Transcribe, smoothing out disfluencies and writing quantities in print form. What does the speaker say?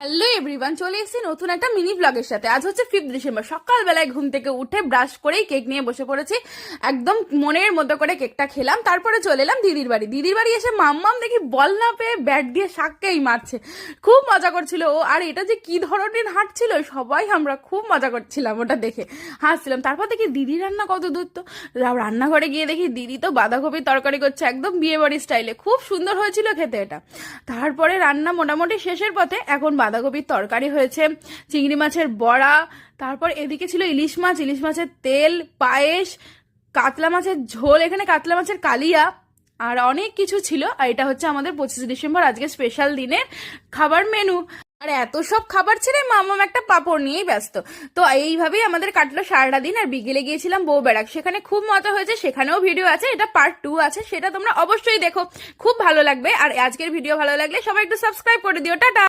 Hello everyone, চলে এসেছি নতুন একটা মিনি ব্লগের সাথে। আজ হচ্ছে 5 ডিসেম্বর। সকালবেলায় ঘুম থেকে উঠে ব্রাশ করেই কেক নিয়ে বসে পড়েছি। একদম মনের মতো করে কেকটা খেলাম, তারপরে চলে এলাম দিদির বাড়ি। দিদির বাড়ি এসে মাম্মাম দেখি বল না পেয়ে ব্যাট দিয়ে শাককেই মারছে। খুব মজা করছিল ও। আর এটা যে কি ধরনের হাট ছিল, সবাই আমরা খুব মজা করছিলাম ওটা দেখে, হাসছিলাম। তারপর দেখি দিদি রান্না কত দূর, তো রান্নাঘরে গিয়ে দেখি দিদি তো বাঁধাকপির তরকারি করছে একদম বিয়ে বাড়ির স্টাইলে। খুব সুন্দর হয়েছিল খেতে এটা। তারপরে রান্না মোটামুটি শেষের পথে, এখন বাঁধাকপির তরকারি হয়েছে, চিংড়ি মাছের বড়া, তারপর এদিকে ছিল ইলিশ মাছ, ইলিশ মাছের তেল, পায়েস, কাতলা মাছের ঝোল, এখানে কাতলা মাছের কালিয়া, আর অনেক কিছু ছিল। আর এটা হচ্ছে আমাদের 25 ডিসেম্বর আজকে স্পেশাল দিনের খাবার মেনু। আর এত সব খাবার ছেড়ে মামাম একটা পাঁপড় নিয়েই ব্যস্ত। তো এইভাবেই আমাদের কাটলো সারাটা দিন। আর বিকেলে গিয়েছিলাম বউ বেড়াক, সেখানে খুব মজা হয়েছে, সেখানেও ভিডিও আছে, এটা পার্ট 2 আছে, সেটা তোমরা অবশ্যই দেখো, খুব ভালো লাগবে। আর আজকের ভিডিও ভালো লাগলে সবাই একটু সাবস্ক্রাইব করে দিও। টাটা।